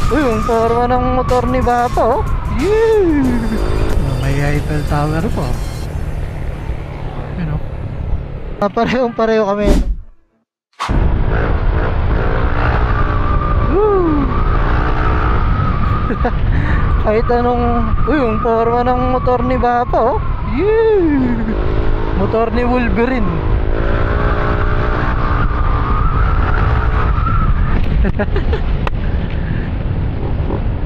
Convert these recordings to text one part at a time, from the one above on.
Uy, yung forma ng motor ni Bapa, oh. Yeah! May Eiffel Tower po. Ano? Parehong-pareho kami. Woo! Kahit anong... Uy, yung forma ng motor ni Bapa, oh. Yeah! Motor ni Wolverine.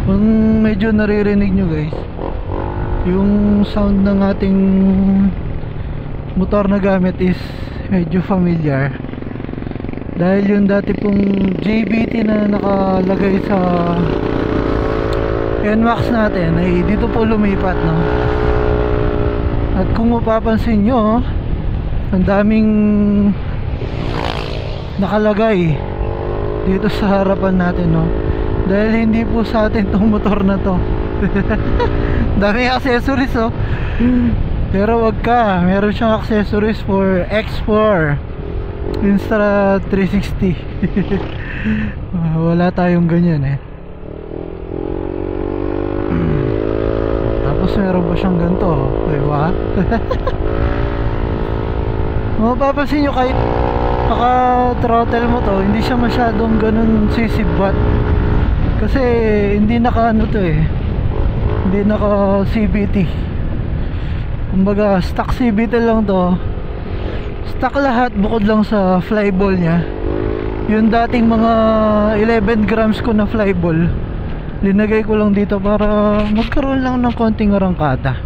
Kung medyo naririnig nyo guys, yung sound ng ating motor na gamit is medyo familiar, dahil yung dati pong JBT na nakalagay sa NMAX natin ay dito po lumipat, no? At kung mapapansin nyo, ang daming nakalagay dito sa harapan natin, no? Dahil hindi po sa atin tong motor na to. Daming accessories, oh. Pero wag ka, meron siyang accessories for X4 Insta 360. Wala tayong ganyan, eh. Tapos meron pa siyang ganito, diba? Mapapansin nyo, kahit naka-throttle mo to, hindi siya masyadong ganun sisibat. Kasi hindi naka ano to, eh. Hindi naka CVT. Kumbaga stock CVT lang to. Stock lahat bukod lang sa flyball niya. Yung dating mga 11 grams ko na flyball, linagay ko lang dito para magkaroon lang ng konting arangkada.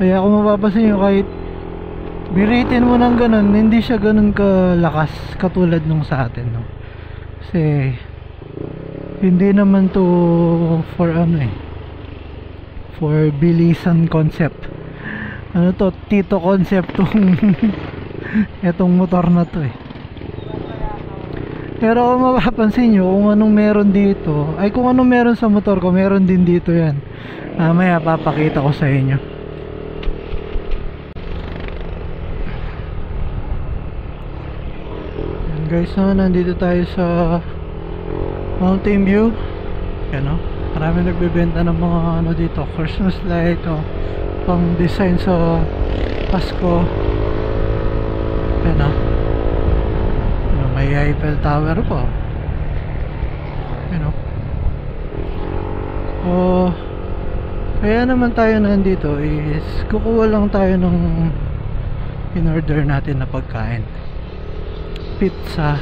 Kaya kung mapapansin nyo, kahit biritin mo ng ganun, hindi siya ganun kalakas katulad nung sa atin, no? Kasi hindi naman to for ano, eh, for bilisan concept. Ano to, Tito concept tong etong motor na to, eh. Pero kung mapapansin nyo, kung anong meron dito, ay kung anong meron sa motor ko, meron din dito yan. Mamaya papakita ko sa inyo. Yan guys, no, nandito tayo sa Mountain View. Yan, no? Marami nagbebenta ng mga ano dito, Christmas light, oh, pang design sa Pasko. Yan, no? May Eiffel Tower po. Yan, no? Oh, kaya naman tayo nandito is kukuha lang tayo ng in-order natin na pagkain, pizza.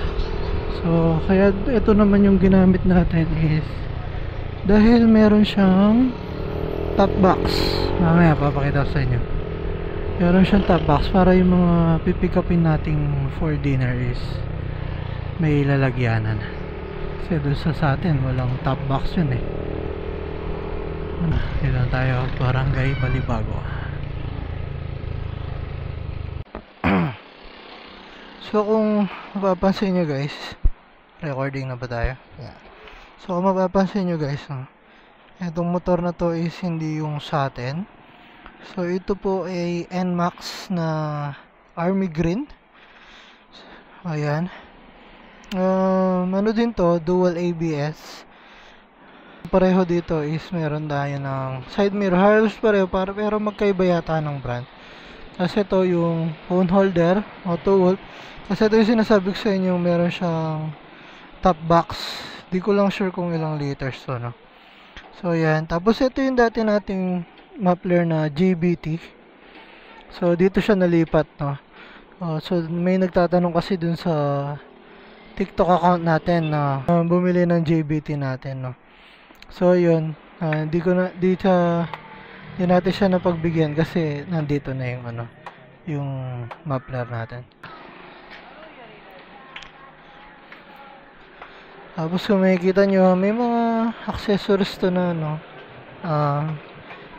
So kaya ito naman yung ginamit natin is dahil meron siyang top box. Mamaya papakita ko sa inyo. Meron siyang top box para yung mga pipick upin nating for dinner is may lalagyanan. Kasi doon sa atin walang top box yun, eh. Dito tayo, Barangay Balibago. So kung mapapansin nyo guys, recording na ba tayo? Yeah. So kung mapapansin nyo guys, no, itong motor na to is hindi yung sa atin. So ito po ay NMAX na Army Green. Ayan. Ano din to, dual ABS. Pareho dito is meron tayo ng side mirror. Halos pareho, pero magkaiba yata ng brand. Kasi ito yung phone holder, auto hold. Kasi ito yung sinasabi ko sa inyo, meron siyang top box. Di ko lang sure kung ilang liters to, no? So yan. Tapos ito yung dati nating muffler na JBT. So dito siya nalipat, no? So may nagtatanong kasi dun sa TikTok account natin na bumili ng JBT natin, no? So yun, di natin siya napagbigyan kasi nandito na yung ano, yung muffler natin. Tapos kung makikita nyo, may mga accessories to na ano,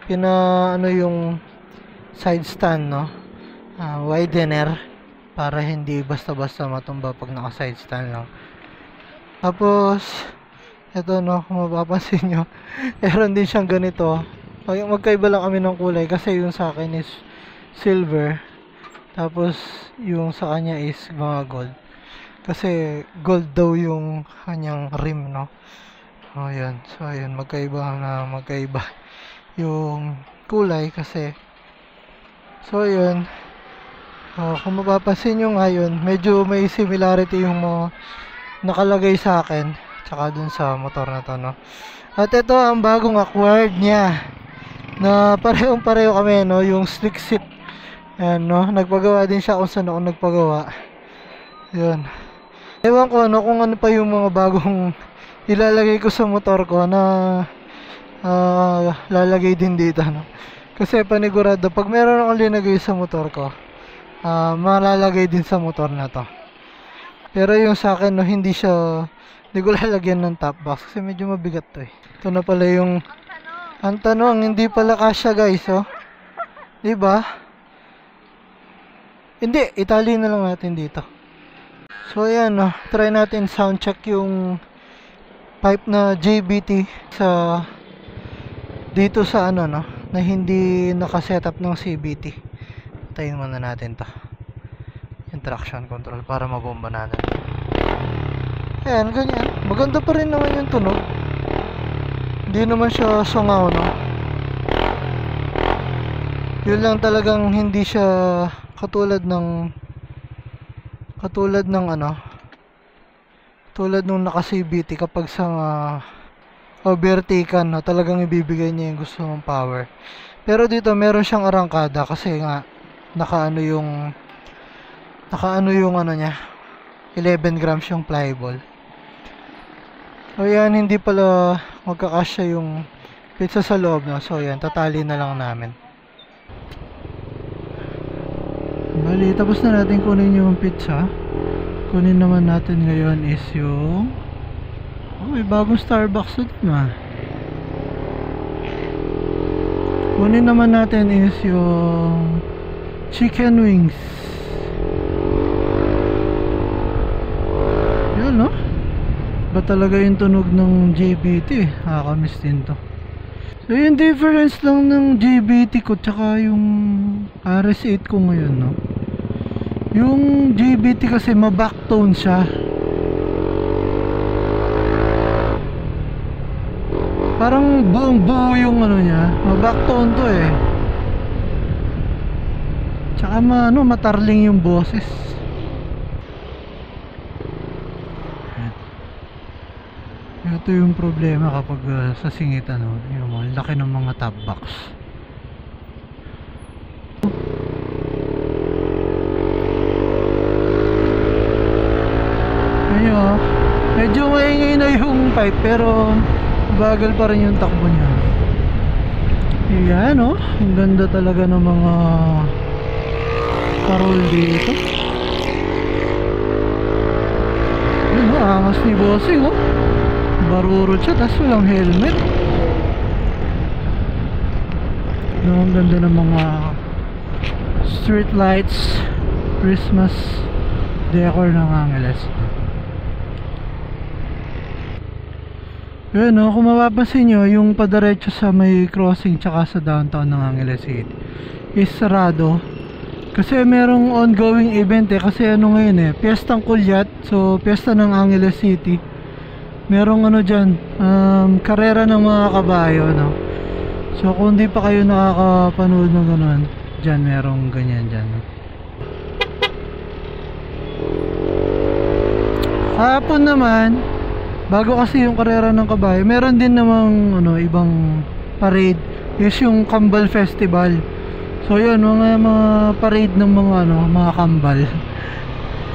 ano yung side stand, no? Widener para hindi basta-basta matumba pag naka side stand lang. Tapos ito, no, kung mapapansin nyo, meron din siyang ganito. Magkaiba lang kami ng kulay kasi yung sa akin is silver, tapos yung sa kanya is mga gold. Kasi gold daw yung kanyang rim, no? Oh, yan. So, ayun, magkaiba yung kulay kasi. So, ayun. Oh, kung mapapansin nyo ngayon, medyo may similarity yung mga nakalagay sa akin tsaka dun sa motor na to, no? At ito ang bagong acquired niya na parehong-pareho kami, no? Yung slick seat. Ayan, no? Nagpagawa din siya kung saan ako nagpagawa. Yun. Ewan ko, no? Kung ano pa yung mga bagong ilalagay ko sa motor ko na lalagay din dito, no? Kasi panigurado, pag meron akong linagay sa motor ko, malalagay din sa motor na to. Pero yung sa akin, no, hindi ko lalagyan ng top box kasi medyo mabigat to eh. Ito na pala yung ang tanong, hindi pala kasya guys, oh. Diba? Hindi, itali na lang natin dito. So ayan, no, try natin sound check yung pipe na JBT sa dito sa ano, no, na hindi nakasetup ng CBT. Tayin muna natin to yung traction control para mabomba natin. Ayan, ganyan. Maganda pa rin naman yung tunog. Hindi naman siya sungaw, no? Yun lang talagang hindi siya katulad ng ano, tulad nung naka-CBT kapag sa overtaken, no, talagang ibibigay niya yung gusto mong power. Pero dito meron siyang arangkada kasi nga nakaano yung ano niya, 11 grams yung pliable. So yan, hindi pala magkakasya yung pizza sa loob, no? So yan, tatali na lang namin. Bali, tapos na natin kunin yung pizza. Kunin naman natin ngayon is yung may bagong Starbucks din, ah. Kunin naman natin is yung chicken wings. Yun, no? Ba talaga yung tunog ng JBT, nakakamiss din to. So yung difference lang ng JBT ko tsaka yung RS8 ko ngayon, no? Yung JBT kasi ma-backtone siya. Parang buong buo yung ano niya, ma-backtone to eh. Tsaka matarling yung boses. Ito yung problema kapag sa singit, ano, yung laki ng mga top box. Ayun, medyo maingay na yung pipe pero bagal pa rin yung takbo niya. Ayan, oh, ang ganda talaga ng mga parol dito. Ayun, oh, angas ni bossing, oh. Barurot siya, tas walang helmet. No, ang ganda ng mga street lights, Christmas decor ng Angeles. Yun, no, kung mapapansin nyo, yung padaretso sa may crossing tsaka sa downtown ng Angeles City is sarado kasi merong ongoing event eh. Kasi ano ngayon eh, Piyestang Kulyat. So piyesta ng Angeles City. Merong ano dyan, karera ng mga kabayo, no? So kung di pa kayo nakakapanood ng gano'n, dyan merong ganyan dyan, no? Hapon naman, bago kasi yung karera ng kabayo, meron din namang ano, ibang parade. Is yung Kambal Festival. So yun, mga parade ng mga ano, mga kambal.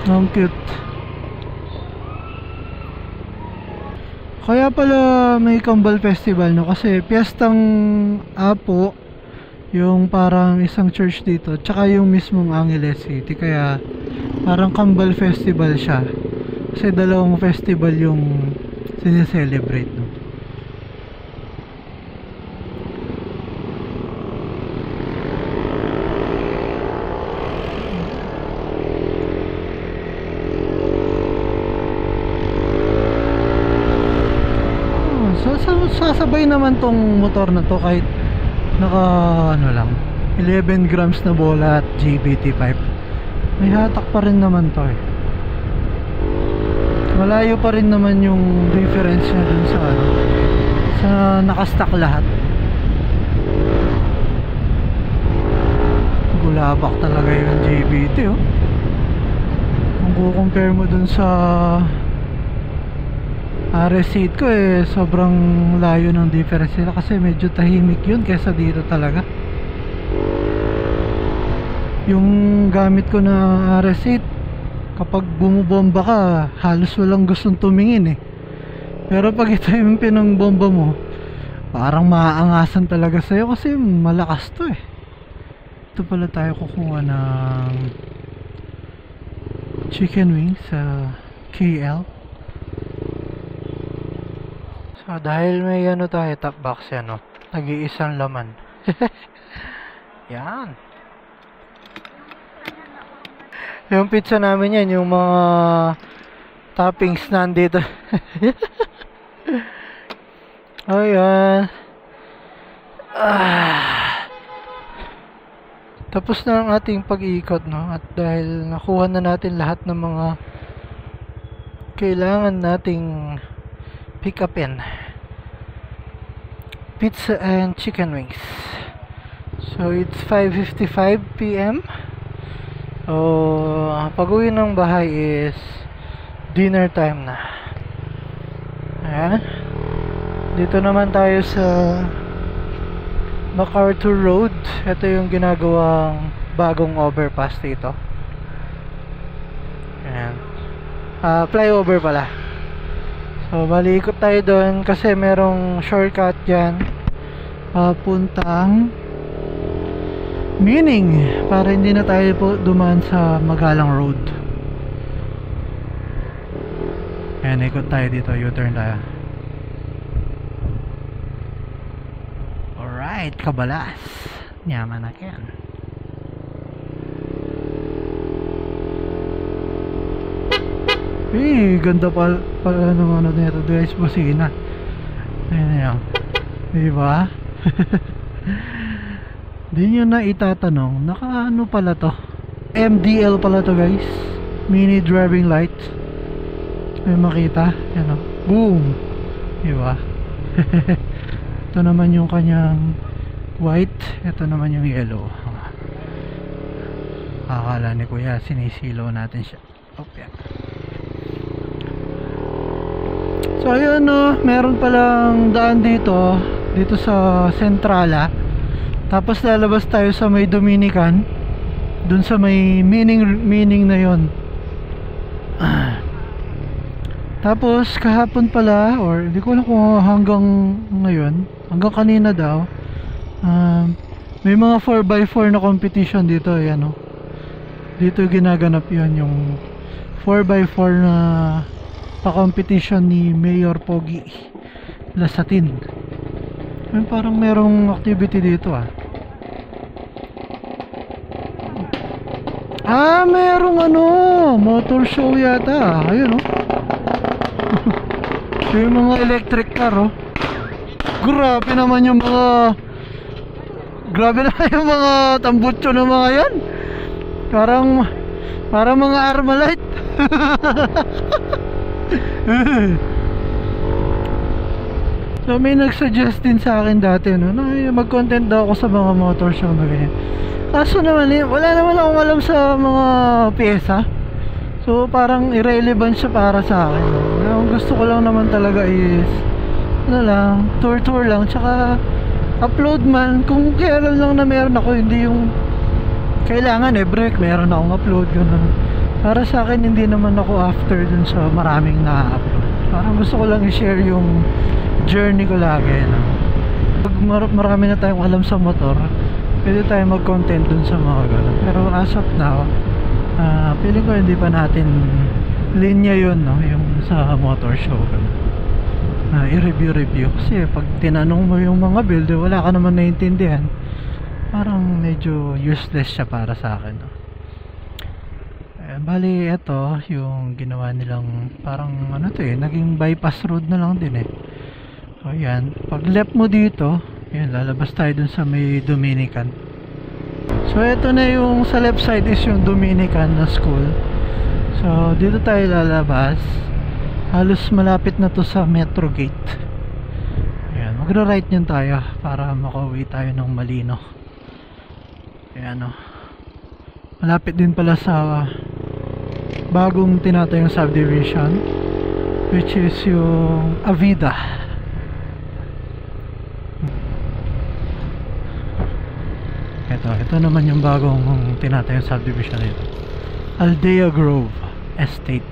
Ang cute. Kaya pala may Kambal Festival, no, kasi Piyestang Apo yung parang isang church dito, tsaka yung mismong Angeles City, kaya parang Kambal Festival siya kasi dalawang festival yung sineselebrate, no. Sasabay naman tong motor na to kahit naka ano lang 11 grams na bola at GBT pipe, may hatak pa rin naman to eh. malayo pa rin naman yung difference niya dun sa ano, sa nakastock lahat. Gulabak talaga yung JBT, oh. Kung kukompare mo dun sa RS8 ko, eh sobrang layo ng difference nila, kasi medyo tahimik yun kesa dito talaga. Yung gamit ko na RS8, kapag bumubomba ka, halos walang gustong tumingin eh. Pero pag ito yung pinangbomba mo, parang maaangasan talaga sa'yo kasi malakas to eh. Ito pala tayo kukuha ng chicken wings sa KL. So dahil may ano tayo, top box yan, no? Nag-iisang laman. Yan. Yung pizza namin yan, yung mga toppings nandito. Ayan. Tapos na ang ating pag-iikot, no? At dahil nakuha na natin lahat ng mga kailangan nating pick upin, pizza and chicken wings. So it's 5:55 PM. Pag-uwi ng bahay is dinner time na. Ayan. Dito naman tayo sa MacArthur Road. Ito yung ginagawang bagong overpass dito. Ayan. Flyover pala. So bali ikot tayo doon kasi merong shortcut dyan papuntang Mining, para hindi na tayo po dumaan sa Magalang Road. Ayan, ikot tayo dito, U-turn tayo. Alright, kabalas. Yaman na yan. Ganda pala ng ano nito guys, busina. Ayan yan. Diba? Di nyo na itatanong, naka-ano pala to? MDL pala to guys. Mini driving light. May makita? Yan o. Boom! Diba? Ito naman yung kanyang white. Ito naman yung yellow. Akala ni kuya, sinisilaw natin siya. Okay. So ayun, no, meron palang daan dito sa Centrala. Tapos lalabas tayo sa may Dominican, dun sa may meaning na yon. Tapos kahapon pala, or hindi ko alam kung hanggang ngayon, hanggang kanina daw, may mga 4x4 na competition dito. Ayan, oh. Dito ginaganap yon, yung 4x4 na pa-competition ni Mayor Pogi Lasatin. Parang merong activity dito ah. Merong ano, motor show yata. Ayun oh. Yung mga electric car oh. Grabe naman yung mga tambutso ng mga yan. Parang mga Armalite. So may nagsuggest din sa akin dati, no, na mag-content daw ako sa mga motor show na ganyan. Kaso naman wala naman akong alam sa mga pyesa. So parang irrelevant siya para sa akin, no? Ang gusto ko lang naman talaga is tour lang, tsaka upload man kung kailan lang na meron ako, hindi yung kailangan break meron akong upload, ganun. Para sa akin hindi naman ako after dun sa maraming na-upload. Parang gusto ko lang i-share yung journey ko lagi, no? Pag marami na tayong alam sa motor, pwede tayo mag-content dun sa mga ganun. Pero as of now, feeling ko hindi pa natin linya yun, no? Yung sa motor show na i-review kasi pag tinanong mo yung mga build, wala ka naman naiintindihan. Parang medyo useless siya para sa akin, no? Bali ito yung ginawa nilang parang ano to naging bypass road na lang din So yan, pag left mo dito, yan, lalabas tayo dun sa may Dominican. So ito na yung sa left side is yung Dominican na school. So dito tayo lalabas. Halos malapit na to sa Metro Gate. Ayan, magra-right nyan tayo para makauwi tayo ng Malino. Ayan o. Malapit din pala sa bagong tinatayong subdivision, which is yung Avida. Ito naman yung bagong tinatayong subdivision nito. Aldea Grove Estate.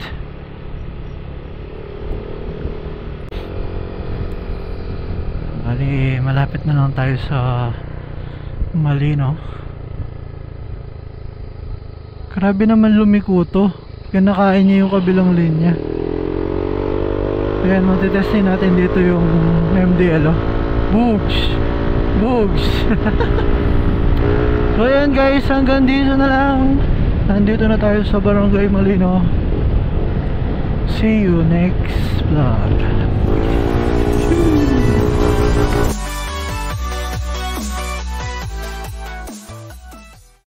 Bali, malapit na lang tayo sa Malino. Grabe naman lumiko to. Kinakain niya yung kabilang linya. Ayan, matitestin natin dito yung MDL. Bugs! Bugs! So ayan guys, hanggang dito na lang. Nandito na tayo sa Barangay Malino. See you next vlog.